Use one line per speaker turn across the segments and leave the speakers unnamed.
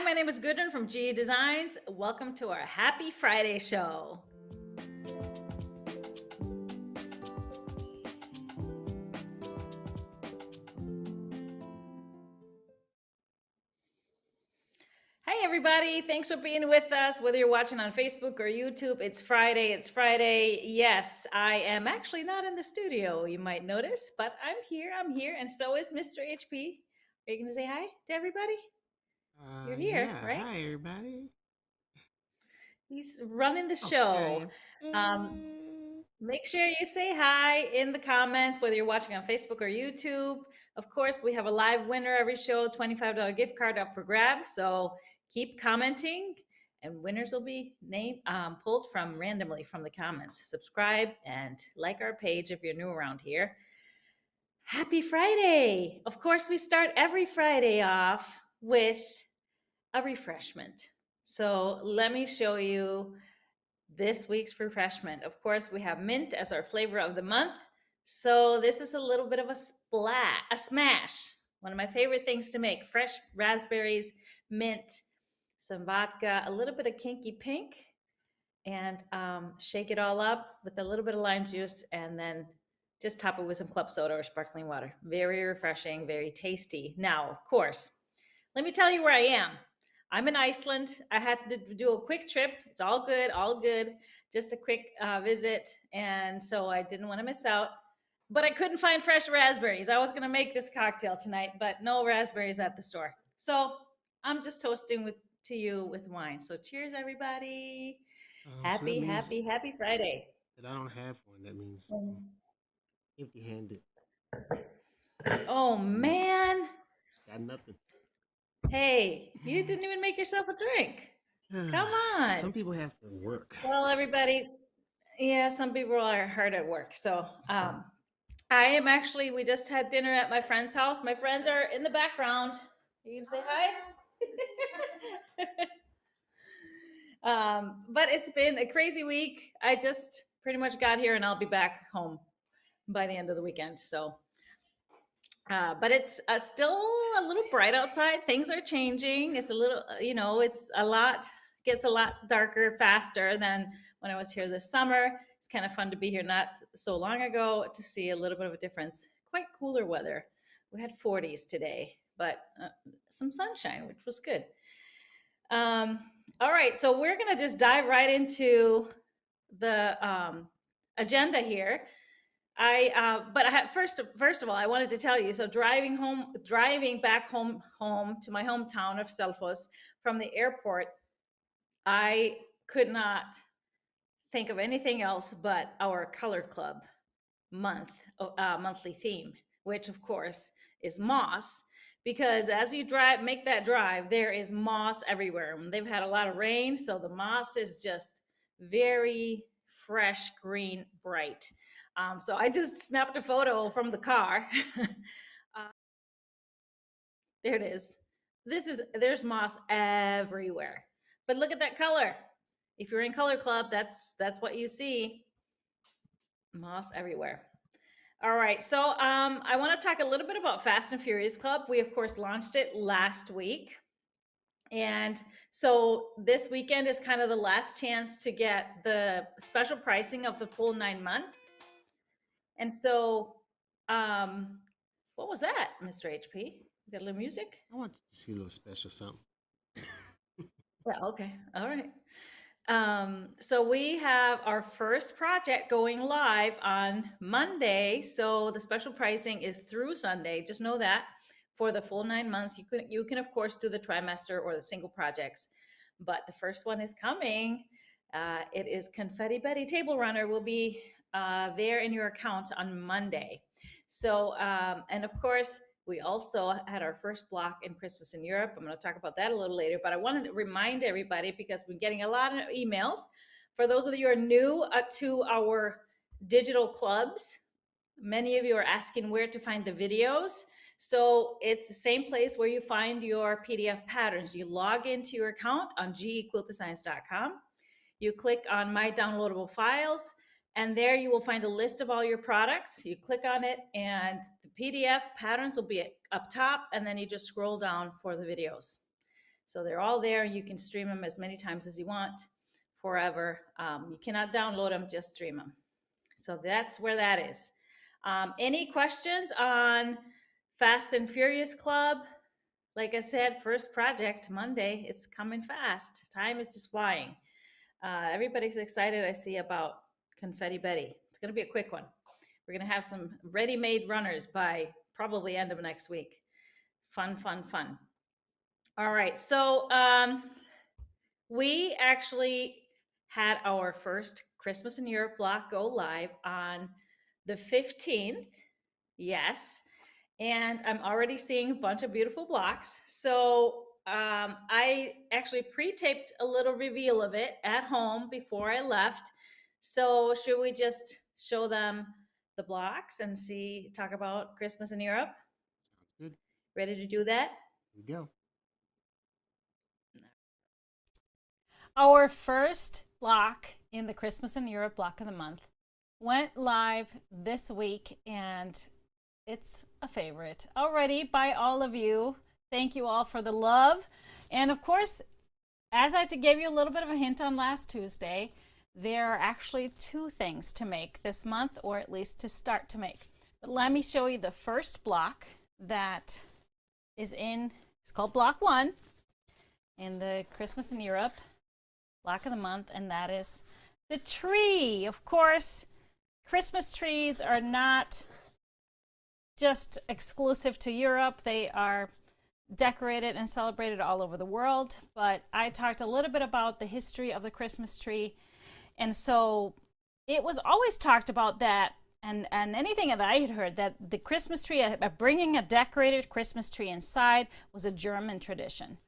Hi, my name is Gudrun from GE Designs. Welcome to our Happy Friday show. Hey, everybody. Thanks for being with us. Whether you're watching on Facebook or YouTube, it's Friday. It's Friday. Yes, I am actually not in the studio, you might notice, but I'm here. And so is Mr. HP. Are you going to say hi to everybody? You're here,
Yeah.
right?
Hi, everybody.
He's running the
Oh, there I
show.
am.
Um, Make sure you say hi in the comments, whether you're watching on Facebook or YouTube. Of course, we have a live winner every show, $25 gift card up for grabs. So keep commenting, and winners will be pulled from randomly from the comments. Subscribe and like our page if you're new around here. Happy Friday! Of course, we start every Friday off with a refreshment. So let me show you this week's refreshment. Of course, we have mint as our flavor of the month. So this is a little bit of a smash. One of my favorite things to make: fresh raspberries, mint, some vodka, a little bit of kinky pink, and shake it all up with a little bit of lime juice, and then just top it with some club soda or sparkling water. Very refreshing, very tasty. Now, of course, let me tell you where I am. I'm in Iceland. I had to do a quick trip. It's all good, all good. Just a quick visit. And so I didn't want to miss out. But I couldn't find fresh raspberries. I was going to make this cocktail tonight, but no raspberries at the store. So I'm just toasting to you with wine. So cheers, everybody.
So that
Happy,
means
happy, happy Friday.
that I don't have one. That means I'm empty-handed.
Oh, man.
Got nothing.
Hey, you didn't even make yourself a drink. Come
Some
on.
people have to work.
Well, everybody, yeah, some people are hard at work. So I am actually, we just had dinner at my friend's house. My friends are in the background. You can say hi. But it's been a crazy week. I just pretty much got here and I'll be back home by the end of the weekend. So but it's still a little bright outside. Things are changing. It's a little, it's a lot, gets a lot darker faster than when I was here this summer. It's kind of fun to be here not so long ago to see a little bit of a difference. Quite cooler weather. We had 40s today, but some sunshine, which was good. Um, all right, so we're going to just dive right into the agenda here. But I had first of all, I wanted to tell you. So driving back home to my hometown of Selfos from the airport, I could not think of anything else but our Color Club monthly theme, which of course is moss. Because as you make that drive, there is moss everywhere. And they've had a lot of rain, so the moss is just very fresh, green, bright. So I just snapped a photo from the car. There it is. There's moss everywhere. But look at that color. If you're in Color Club, that's what you see. Moss everywhere. All right, so I want to talk a little bit about Fast and Furious Club. We of course launched it last week. And so this weekend is kind of the last chance to get the special pricing of the full 9 months. And so, um, what was that, Mr. HP? You got a little music?
I want to see a little special something.
Yeah, okay. All right. So we have our first project going live on Monday. So the special pricing is through Sunday. Just know that for the full 9 months, you can of course do the trimester or the single projects, but the first one is coming. It is Confetti Betty Table Runner will be there in your account on Monday. So and of course we also had our first block in Christmas in Europe. I'm going to talk about that a little later, but I wanted to remind everybody because we're getting a lot of emails. For those of you who are new to our digital clubs, many of you are asking where to find the videos. So it's the same place where you find your PDF patterns. You log into your account on gequiltdesigns.com. You click on My Downloadable Files, and there you will find a list of all your products. You click on it, and the PDF patterns will be up top, and then you just scroll down for the videos. So they're all there. You can stream them as many times as you want, forever. You cannot download them, just stream them. So that's where that is. Any questions on Fast and Furious Club? Like I said, first project Monday. It's coming fast. Time is just flying. Everybody's excited, I see, about Confetti Betty. It's going to be a quick one. We're going to have some ready-made runners by probably end of next week. Fun, fun, fun. All right. So we actually had our first Christmas in Europe block go live on the 15th. Yes. And I'm already seeing a bunch of beautiful blocks. So I actually pre-taped a little reveal of it at home before I left. So should we just show them the blocks and talk about Christmas in Europe?
Sounds good.
Ready to do that?
Here we go.
Our first block in the Christmas in Europe block of the month went live this week, and it's a favorite already by all of you. Thank you all for the love. And of course, as I gave you a little bit of a hint on last Tuesday, there are actually 2 things to make this month, or at least to start to make. But let me show you the first block that is in, it's called Block 1 in the Christmas in Europe block of the month, and that is the tree. Of course, Christmas trees are not just exclusive to Europe. They are decorated and celebrated all over the world. But I talked a little bit about the history of the Christmas tree. And so it was always talked about that, and anything that I had heard, that the Christmas tree, bringing a decorated Christmas tree inside, was a German tradition.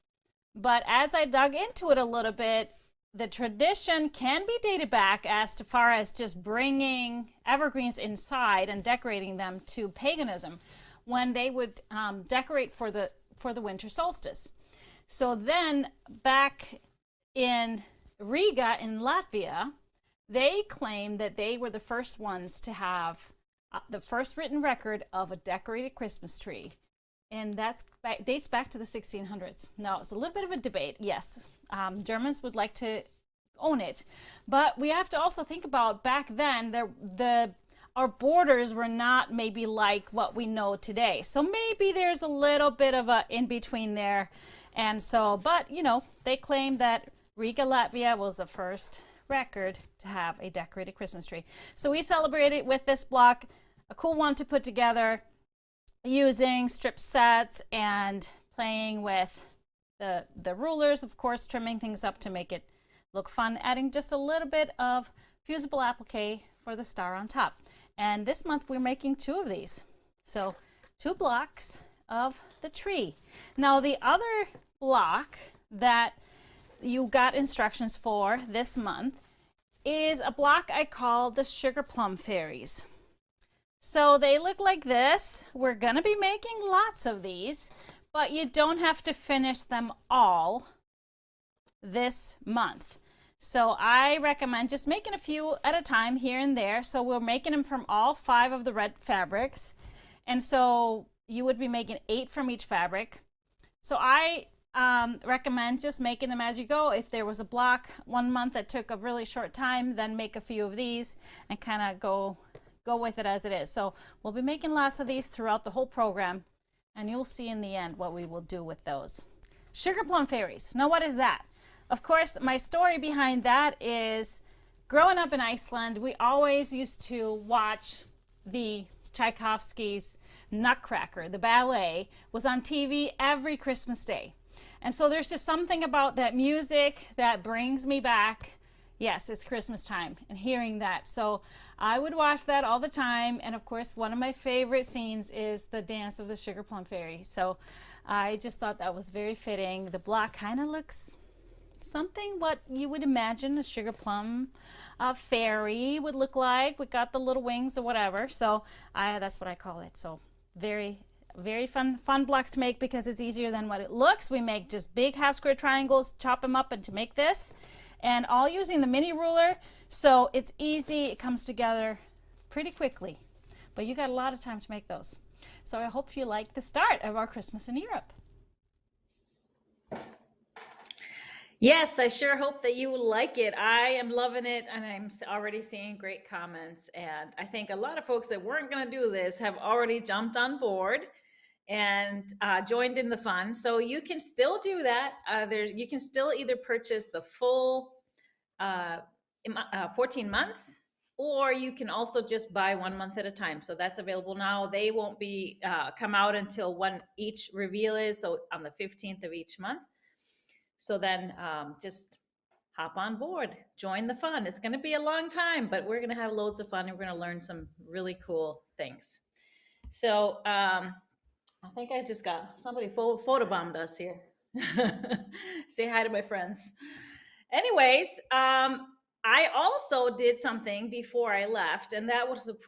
But as I dug into it a little bit, the tradition can be dated back as far as just bringing evergreens inside and decorating them to paganism, when they would decorate for the winter solstice. So then back in Riga in Latvia, they claim that they were the first ones to have the first written record of a decorated Christmas tree. And that dates back to the 1600s. Now, it's a little bit of a debate. Yes, Germans would like to own it. But we have to also think about back then, our borders were not maybe like what we know today. So maybe there's a little bit of a in-between there. And so, but, they claim that Riga, Latvia was the first record to have a decorated Christmas tree. So we celebrated with this block, a cool one to put together, using strip sets and playing with the rulers, of course, trimming things up to make it look fun, adding just a little bit of fusible applique for the star on top. And this month we're making 2 of these. So 2 blocks of the tree. Now the other block that you got instructions for this month is a block I call the Sugar Plum Fairies. So they look like this. We're going to be making lots of these, but you don't have to finish them all this month. So I recommend just making a few at a time here and there. So we're making them from all 5 of the red fabrics. And so you would be making 8 from each fabric. So I recommend just making them as you go. If there was a block one month that took a really short time, then make a few of these and kind of go with it as it is. So we'll be making lots of these throughout the whole program, and you'll see in the end what we will do with those. Sugar Plum Fairies. Now, what is that? Of course, my story behind that is growing up in Iceland, we always used to watch the Tchaikovsky's Nutcracker. The ballet was on TV every Christmas Day. And so there's just something about that music that brings me back. Yes, it's Christmas time, and hearing that. So I would watch that all the time. And of course, one of my favorite scenes is the dance of the Sugar Plum Fairy. So I just thought that was very fitting. The block kind of looks something what you would imagine a sugar plum fairy would look like. We got the little wings or whatever. So that's what I call it. So very, very fun blocks to make because it's easier than what it looks. We make just big half square triangles, chop them up, and to make this, and all using the mini ruler. So it's easy. It comes together pretty quickly, but you got a lot of time to make those. So I hope you like the start of our Christmas in Europe. Yes, I sure hope that you like it. I am loving it, and I'm already seeing great comments. And I think a lot of folks that weren't going to do this have already jumped on board and joined in the fun. So you can still do that. You can still either purchase the full uh, 14 months, or you can also just buy 1 month at a time. So that's available now. They won't be come out until when each reveal is, so on the 15th of each month. So then just hop on board, join the fun. It's going to be a long time, but we're going to have loads of fun and we're going to learn some really cool things. So I think I just got somebody photobombed us here. Say hi to my friends. Anyways, I also did something before I left, and that was, of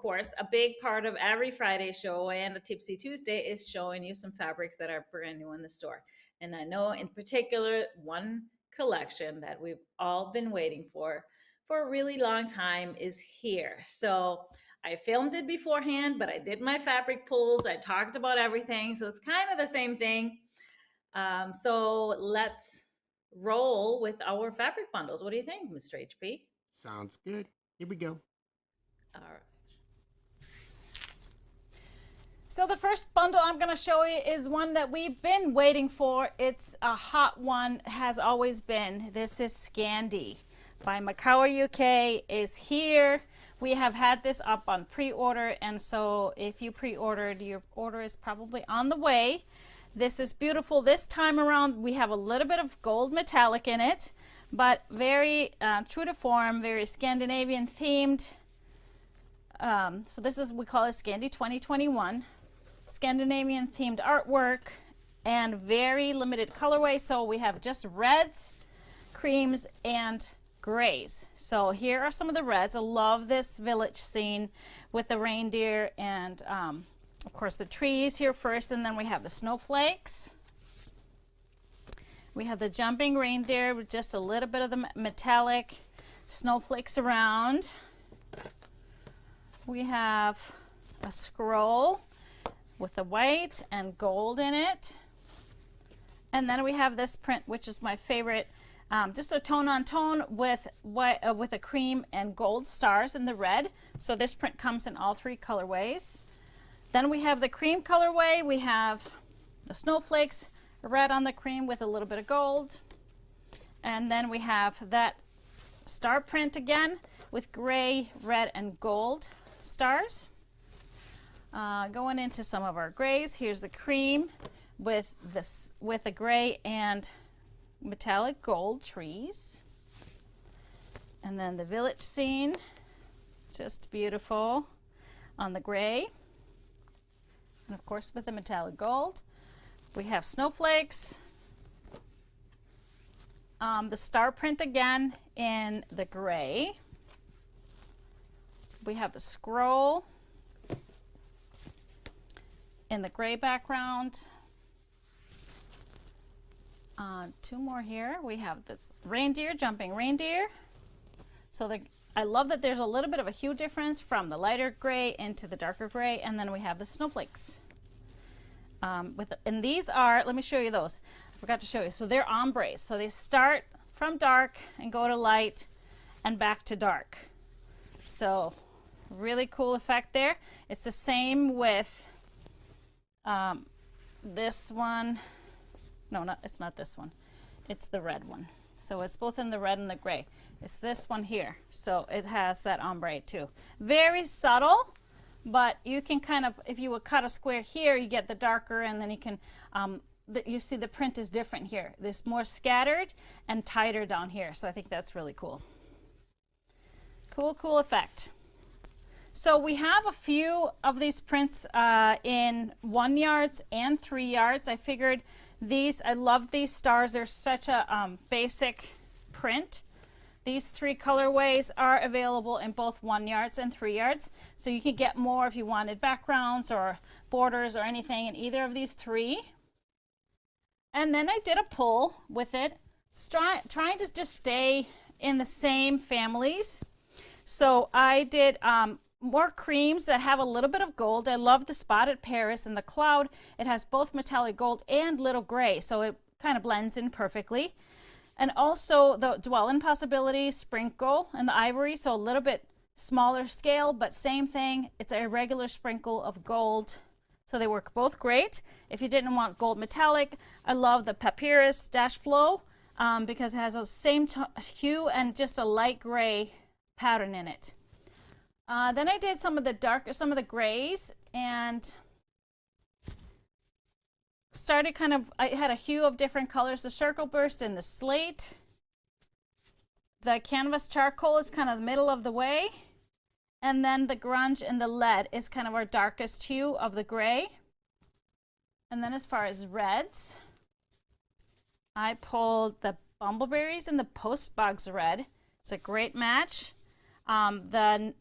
course, a big part of every Friday show and a Tipsy Tuesday is showing you some fabrics that are brand new in the store. And I know in particular one collection that we've all been waiting for a really long time is here. So I filmed it beforehand, but I did my fabric pulls. I talked about everything. So it's kind of the same thing. So let's roll with our fabric bundles. What do you think, Mr. HP?
Sounds good. Here we go.
All right. So the first bundle I'm going to show you is one that we've been waiting for. It's a hot one, has always been. This is Scandi by Macau UK is here. We have had this up on pre-order, and so if you pre-ordered, your order is probably on the way. This is beautiful. This time around, we have a little bit of gold metallic in it, but very true to form, very Scandinavian themed. So this is, we call it Scandi 2021. Scandinavian themed artwork and very limited colorway. So we have just reds, creams, and grays. So here are some of the reds. I love this village scene with the reindeer and of course the trees here first, and then we have the snowflakes. We have the jumping reindeer with just a little bit of the metallic snowflakes around. We have a scroll with the white and gold in it. And then we have this print, which is my favorite, just a tone on tone with a cream and gold stars in the red. So this print comes in all three colorways. Then we have the cream colorway. We have the snowflakes, red on the cream with a little bit of gold. And then we have that star print again with gray, red, and gold stars. Going into some of our grays, here's the cream with the gray and metallic gold trees. And then the village scene, just beautiful on the gray. And of course with the metallic gold. We have snowflakes. The star print again in the gray. We have the scroll in the gray background. Two more here. We have this reindeer, jumping reindeer. So I love that there's a little bit of a hue difference from the lighter gray into the darker gray, and then we have the snowflakes. And these are, let me show you those. I forgot to show you. So they're ombres. So they start from dark and go to light and back to dark. So really cool effect there. It's the same with this one. No, it's not this one. It's the red one. So it's both in the red and the gray. It's this one here. So it has that ombre too. Very subtle, but you can kind of, if you would cut a square here, you get the darker, and then you can, you see the print is different here. This more scattered and tighter down here. So I think that's really cool. Cool effect. So we have a few of these prints in 1 yards and 3 yards. I figured these, I love these stars. They're such a basic print. These three colorways are available in both 1 yards and 3 yards. So you can get more if you wanted backgrounds or borders or anything in either of these three. And then I did a pull with it, trying to just stay in the same families. So I did more creams that have a little bit of gold. I love the spotted Paris and the cloud. It has both metallic gold and little gray, so it kind of blends in perfectly. And also the Dwell in Possibility sprinkle and the ivory, so a little bit smaller scale, but same thing. It's a regular sprinkle of gold. So they work both great. If you didn't want gold metallic, I love the Papyrus Dash Flow because it has the same hue and just a light gray pattern in it. Then I did some of the grays and started I had a hue of different colors, the Circle Burst and the Slate. The Canvas Charcoal is kind of the middle of the way. And then the Grunge and the Lead is kind of our darkest hue of the gray. And then as far as reds, I pulled the Bumbleberries and the Post Bugs Red. It's a great match. The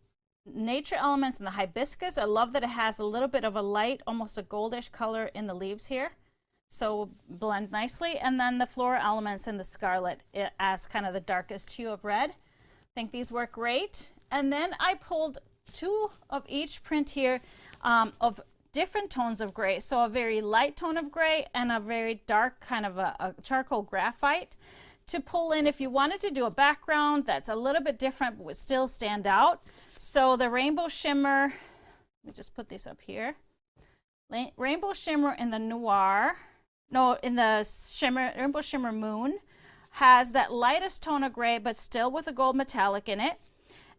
Nature Elements and the Hibiscus, I love that it has a little bit of a light, almost a goldish color in the leaves here. So blend nicely. And then the Flora Elements and the Scarlet as kind of the darkest hue of red. I think these work great. And then I pulled two of each print here of different tones of gray. So a very light tone of gray and a very dark kind of a charcoal graphite to pull in if you wanted to do a background that's a little bit different but would still stand out. So the Rainbow Shimmer, let me just put these up here. Rainbow Shimmer in the Noir, in the Rainbow Shimmer Moon has that lightest tone of gray but still with a gold metallic in it.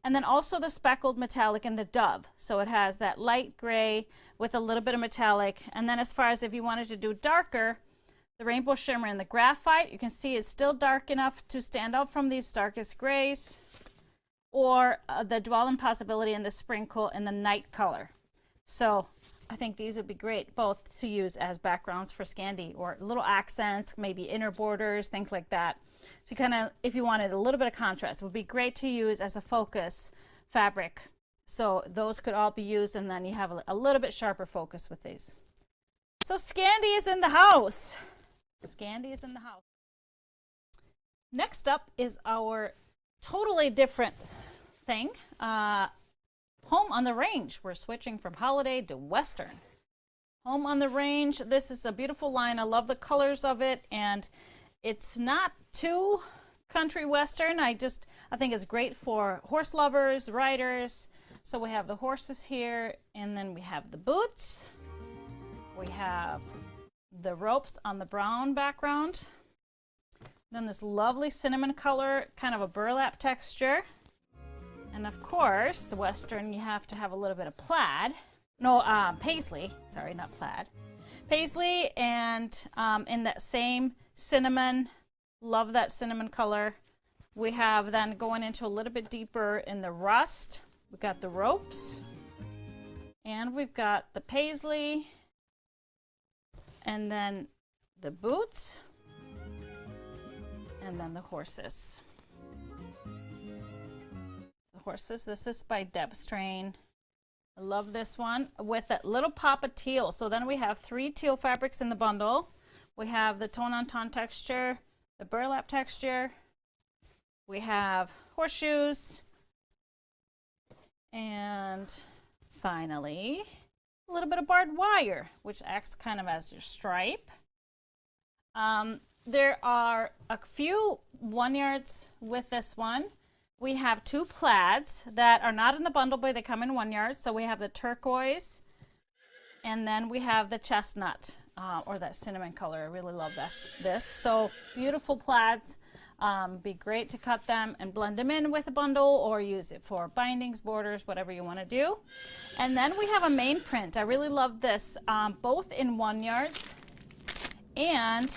And then also the Speckled Metallic in the Dove. So it has that light gray with a little bit of metallic. And then as far as if you wanted to do darker, the Rainbow Shimmer in the Graphite, you can see it's still dark enough to stand out from these darkest grays. Or the Dwell in Possibility in the Sprinkle in the Night Color. So I think these would be great both to use as backgrounds for Scandi or little accents, maybe inner borders, things like that. To kind of, if you wanted a little bit of contrast, it would be great to use as a focus fabric. So those could all be used, and then you have a little bit sharper focus with these. So Scandi is in the house. Scandi is in the house. Next up is our totally different thing. Home on the Range. We're switching from holiday to Western. Home on the Range. This is a beautiful line. I love the colors of it, and it's not too country Western. I think it's great for horse lovers, riders. So we have the horses here, and then we have the boots. We have the ropes on the brown background. Then this lovely cinnamon color, kind of a burlap texture. And of course, Western, you have to have a little bit of plaid. No, paisley. Sorry, not plaid. Paisley, and in that same cinnamon. Love that cinnamon color. We have then going into a little bit deeper in the rust. We've got the ropes. And we've got the paisley. And then the boots. And then the horses. The horses, this is by Deb Strain. I love this one with a little pop of teal. So then we have 3 teal fabrics in the bundle. We have the tone-on-tone texture, the burlap texture. We have horseshoes. And finally, a little bit of barbed wire, which acts kind of as your stripe. There are a few 1-yards with this one. We have 2 plaids that are not in the bundle, but they come in 1 yard. So we have the turquoise, and then we have the chestnut, or that cinnamon color. I really love this. So beautiful plaids. Be great to cut them and blend them in with a bundle, or use it for bindings, borders, whatever you want to do. And then we have a main print. I really love this, both in 1 yards and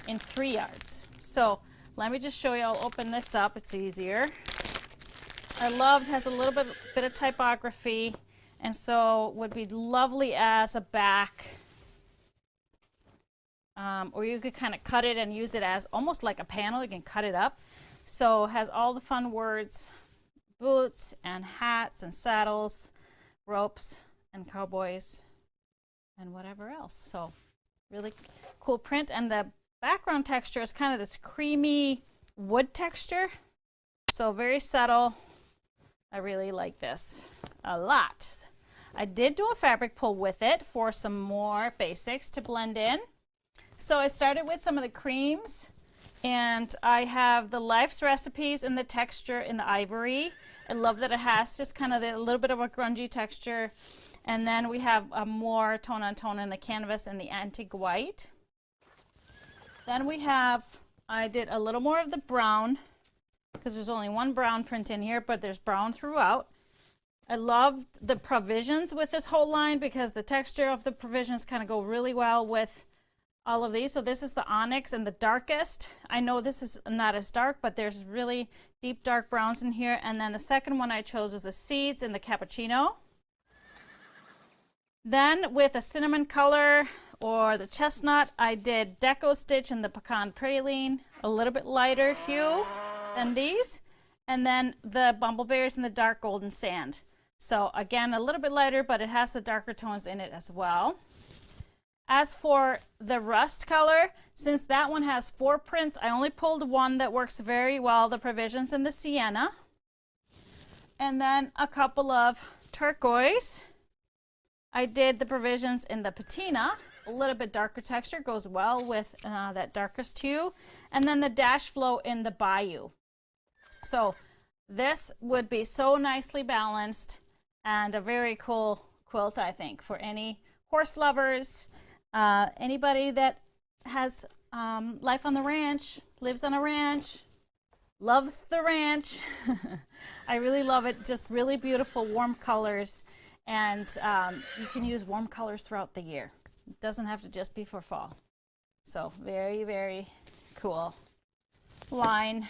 in 3 yards. So let me just show you. I'll open this up. It's easier. I loved, has a little bit of typography, and so would be lovely as a back. Or you could kind of cut it and use it as almost like a panel. You can cut it up. So it has all the fun words, boots and hats and saddles, ropes and cowboys and whatever else. So really cool print. And the background texture is kind of this creamy wood texture. So very subtle. I really like this a lot. I did do a fabric pull with it for some more basics to blend in. So I started with some of the creams And I have the Life's Recipes and the texture in the ivory. I love that it has just kind of a little bit of a grungy texture. And then we have a more tone on tone in the canvas and the antique white. Then we have, I did a little more of the brown because there's only one brown print in here, but there's brown throughout. I love the provisions with this whole line because the texture of the provisions kind of go really well with all of these. So this is the onyx and the darkest. I know this is not as dark, but there's really deep dark browns in here. And then the second one I chose was the seeds and the cappuccino. Then with a cinnamon color or the chestnut, I did deco stitch and the pecan praline, a little bit lighter hue than these. And then the bumbleberries and the dark golden sand. So again, a little bit lighter, but it has the darker tones in it as well. As for the rust color, since that one has 4 prints, I only pulled one that works very well, the provisions in the sienna. And then a couple of turquoise. I did the provisions in the patina, a little bit darker texture, goes well with that darkest hue. And then the dash flow in the bayou. So this would be so nicely balanced and a very cool quilt, I think, for any horse lovers. Anybody that has life on the ranch, lives on a ranch, loves the ranch. I really love it. Just really beautiful, warm colors. And you can use warm colors throughout the year. It doesn't have to just be for fall. So very, very cool line.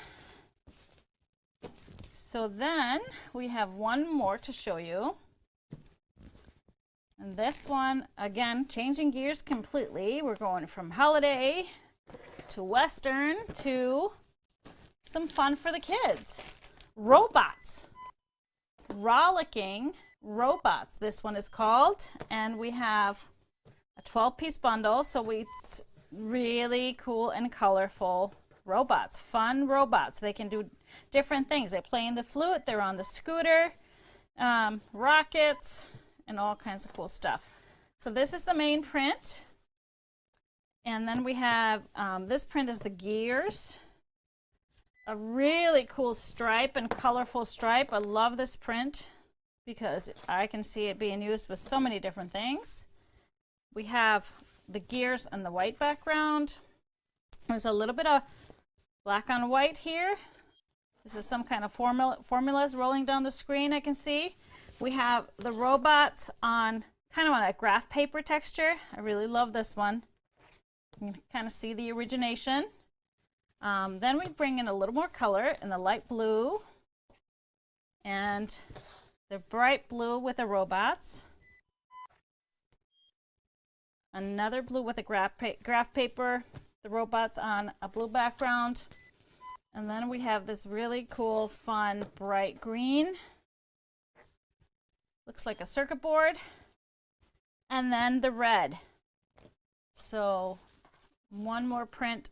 So then we have one more to show you. And this one, again, changing gears completely. We're going from holiday to Western to some fun for the kids. Robots. Rollicking Robots, this one is called. And we have a 12-piece bundle. So it's really cool and colorful robots. Fun robots. They can do different things. They play in the flute. They're on the scooter. Rockets. And all kinds of cool stuff. So this is the main print. And then we have, this print is the gears. A really cool stripe and colorful stripe. I love this print because I can see it being used with so many different things. We have the gears and the white background. There's a little bit of black on white here. This is some kind of formulas rolling down the screen, I can see. We have the robots on kind of on a graph paper texture. I really love this one. You can kind of see the origination. Then we bring in a little more color in the light blue and the bright blue with the robots. Another blue with a graph paper, the robots on a blue background. And then we have this really cool, fun, bright green. Looks like a circuit board. And then the red. So one more print.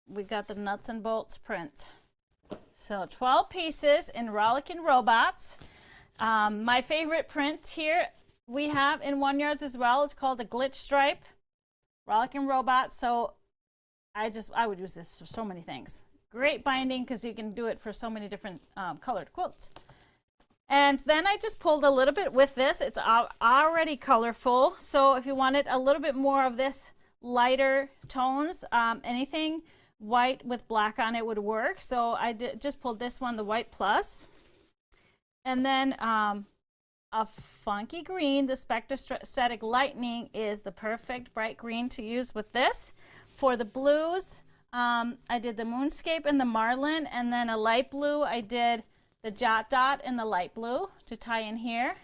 We got the nuts and bolts print. So 12 pieces in Rollicking Robots. My favorite print here we have in 1 Yards as well. It's called a glitch stripe. Rollicking Robots. So I would use this for so many things. Great binding because you can do it for so many different colored quilts. And then I just pulled a little bit with this. It's already colorful. So if you wanted a little bit more of this lighter tones, anything white with black on it would work. So I just pulled this one, the White Plus. And then a funky green, the Spectrastatic Lightning is the perfect bright green to use with this. For the blues, I did the Moonscape and the Marlin. And then a light blue, I did the Jot Dot in the light blue to tie in here.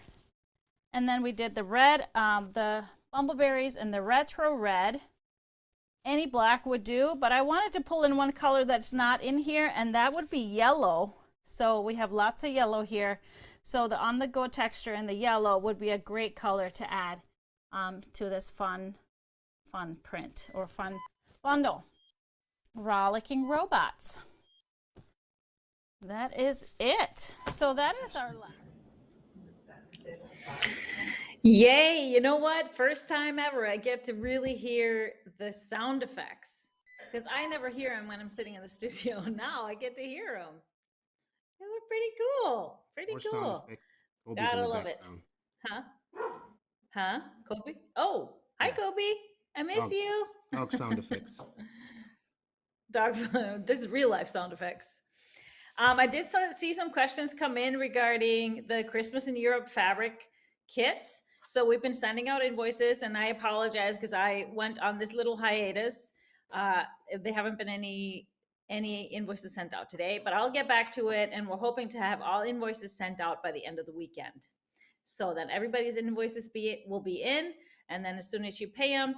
And then we did the red, the Bumbleberries and the Retro Red. Any black would do, but I wanted to pull in one color that's not in here, and that would be yellow. So we have lots of yellow here. So the on the go texture in the yellow would be a great color to add to this fun print or fun bundle. Rollicking Robots. That is it. So that is our last. Yay, you know what? First time ever I get to really hear the sound effects. because I never hear them when I'm sitting in the studio. Now I get to hear them. They were pretty cool. Pretty
More sound
cool.
effects. Kobe's in
Gotta
the
love it.
background.
Huh? Huh? Kobe? Oh, hi,
Yeah.
Kobe. I miss
Dog.
you.
Dog sound effects.
Dog. This is real life sound effects. I did see some questions come in regarding the Christmas in Europe fabric kits. So we've been sending out invoices, and I apologize because I went on this little hiatus. There haven't been any invoices sent out today, but I'll get back to it, and we're hoping to have all invoices sent out by the end of the weekend. So then everybody's invoices will be in, and then as soon as you pay them,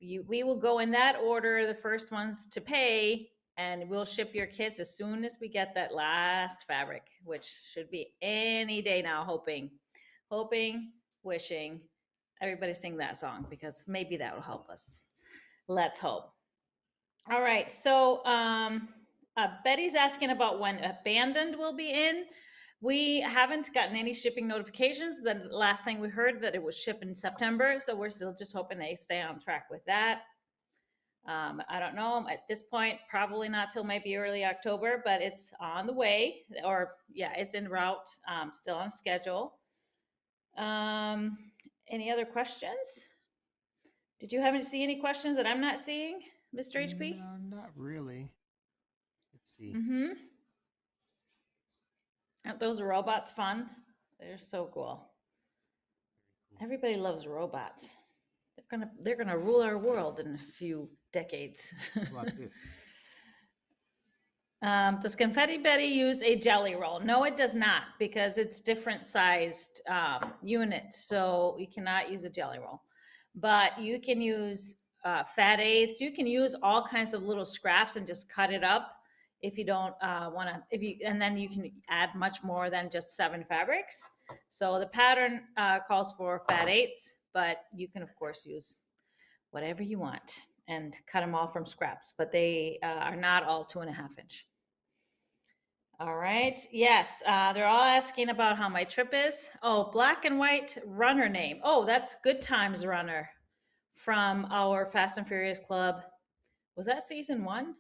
we will go in that order, the first ones to pay, and we'll ship your kits as soon as we get that last fabric, which should be any day now. Hoping, wishing. Everybody sing that song because maybe that will help us. Let's hope. All right, so Betty's asking about when Abandoned will be in. We haven't gotten any shipping notifications. The last thing we heard that it was shipped in September, so we're still just hoping they stay on track with that. I don't know at this point, probably not till maybe early October, but it's on the way, or yeah, it's en route, still on schedule. Any other questions? Did you haven't see any questions that I'm not seeing, Mr. HB?
No, not really. Let's see.
Mm-hmm. Aren't those robots fun? They're so cool. Everybody loves robots. They're gonna rule our world in a few decades.
How about this?
Does Confetti Betty use a jelly roll? No, it does not, because it's different sized units, so you cannot use a jelly roll. But you can use fat aids. You can use all kinds of little scraps and just cut it up if you don't want to. And then you can add much more than just 7 fabrics. So the pattern calls for fat eights, but you can of course use whatever you want and cut them all from scraps, but they are not all 2.5 inch. All right. Yes. They're all asking about how my trip is. Oh, black and white runner name. Oh, that's Good Times Runner from our Fast and Furious Club. Was that season 1?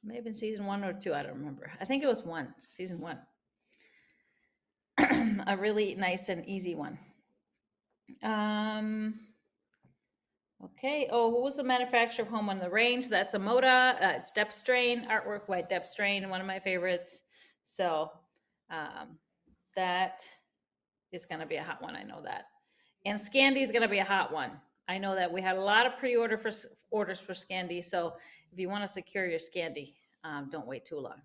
May have been season 1 or 2. I don't remember. I think it was season 1. A really nice and easy one. Okay. Oh, who was the manufacturer of Home on the Range? That's a Moda. It's Depth Strain artwork by Depth Strain, one of my favorites. So that is going to be a hot one. I know that. And Scandi is going to be a hot one. I know that we had a lot of pre-order for orders for Scandi. So if you want to secure your Scandi, don't wait too long.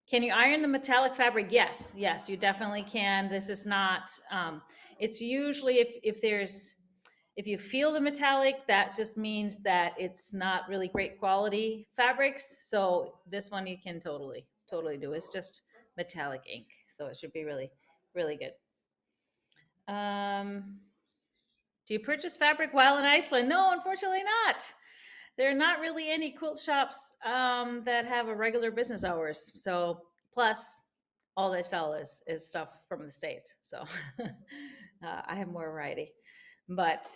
Can you iron the metallic fabric? Yes, you definitely can. This is not. It's usually if you feel the metallic, that just means that it's not really great quality fabrics. So this one you can totally do. It's just metallic ink, so it should be really, really good. Do you purchase fabric while in Iceland? No, unfortunately not. There are not really any quilt shops that have a regular business hours. So plus all they sell is stuff from the States. So I have more variety. But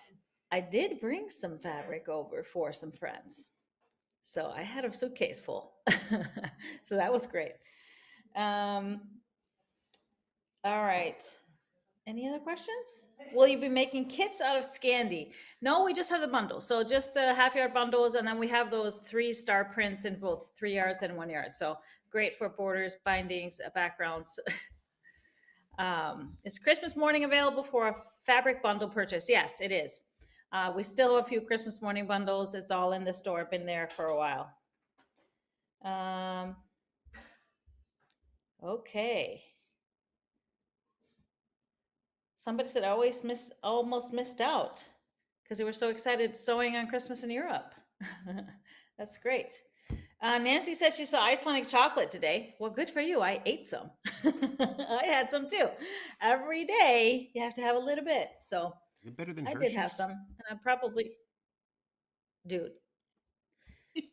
I did bring some fabric over for some friends. So I had a suitcase full. So that was great. All right. Any other questions? Will you be making kits out of Scandi? No, we just have the bundle. So just the half yard bundles, and then we have those 3-star prints in both 3 yards and 1 yard. So great for borders, bindings, backgrounds. Is Christmas morning available for a fabric bundle purchase? Yes, it is. We still have a few Christmas morning bundles. It's all in the store. Been there for a while. Okay. Somebody said I almost missed out because they were so excited sewing on Christmas in Europe. That's great. Nancy said she saw Icelandic chocolate today. Well, good for you. I ate some. I had some too. Every day you have to have a little bit. So
Is it better than
I
Hershey's?
did have some, and I probably, dude,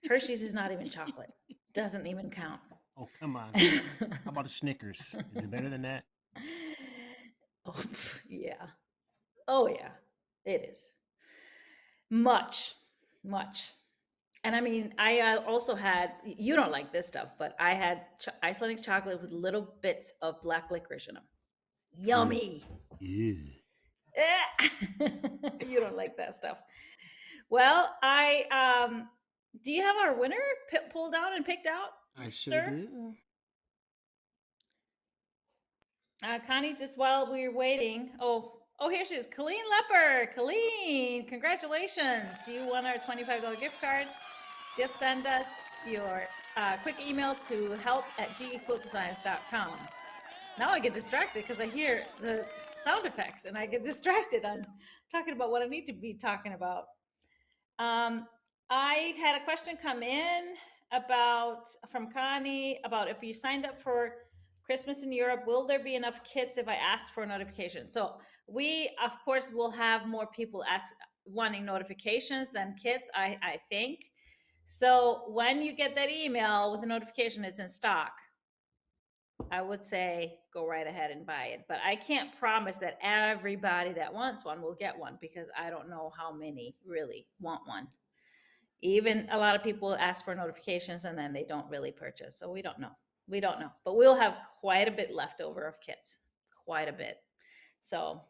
Hershey's is not even chocolate. Doesn't even count.
Oh, come on. How about a Snickers? Is it better than that?
Oh, yeah. Oh, yeah. It is. Much. And I mean, I also had, you don't like this stuff, but I had Icelandic chocolate with little bits of black licorice in them.
Ugh.
Yummy.
Yeah.
Eh. You don't like that stuff. Well, do you have our winner pulled out and picked out,
I sure
sir?
do.
Connie, just while we were waiting, here she is, Colleen Lepper. Colleen, congratulations! You won our $25 gift card. Just send us your quick email to help@gequiltdesigns.com. Now I get distracted because I hear the sound effects and I get distracted on talking about what I need to be talking about. Um, I had a question come in from Connie about if you signed up for Christmas in Europe, will there be enough kits if I asked for a notification? So we, of course, will have more people wanting notifications than kits, I think. So when you get that email with a notification, it's in stock. I would say go right ahead and buy it. But I can't promise that everybody that wants one will get one because I don't know how many really want one. Even a lot of people ask for notifications and then they don't really purchase. So we don't know. We don't know. But we'll have quite a bit left over of kits. Quite a bit. So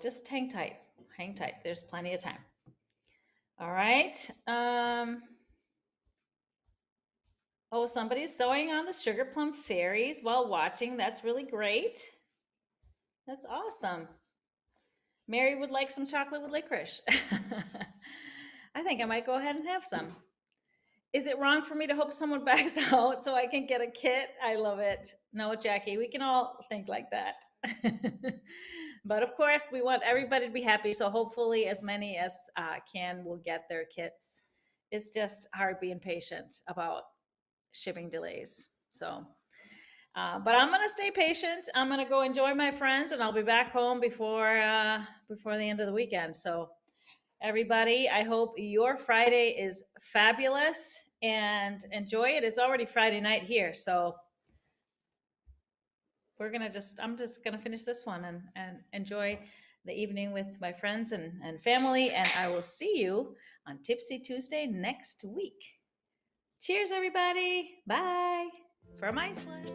just hang tight. Hang tight. There's plenty of time. All right. Somebody's sewing on the sugar plum fairies while watching. That's really great. That's awesome. Mary would like some chocolate with licorice. I think I might go ahead and have some. Is it wrong for me to hope someone backs out so I can get a kit? I love it. No, Jackie, we can all think like that. But of course, we want everybody to be happy. So hopefully, as many as can will get their kits. It's just hard being patient about shipping delays. So, but I'm gonna stay patient. I'm gonna go enjoy my friends, and I'll be back home before the end of the weekend. So, everybody, I hope your Friday is fabulous and enjoy it. It's already Friday night here, so I'm just gonna finish this one and enjoy the evening with my friends and family. And I will see you on Tipsy Tuesday next week. Cheers, everybody. Bye from Iceland.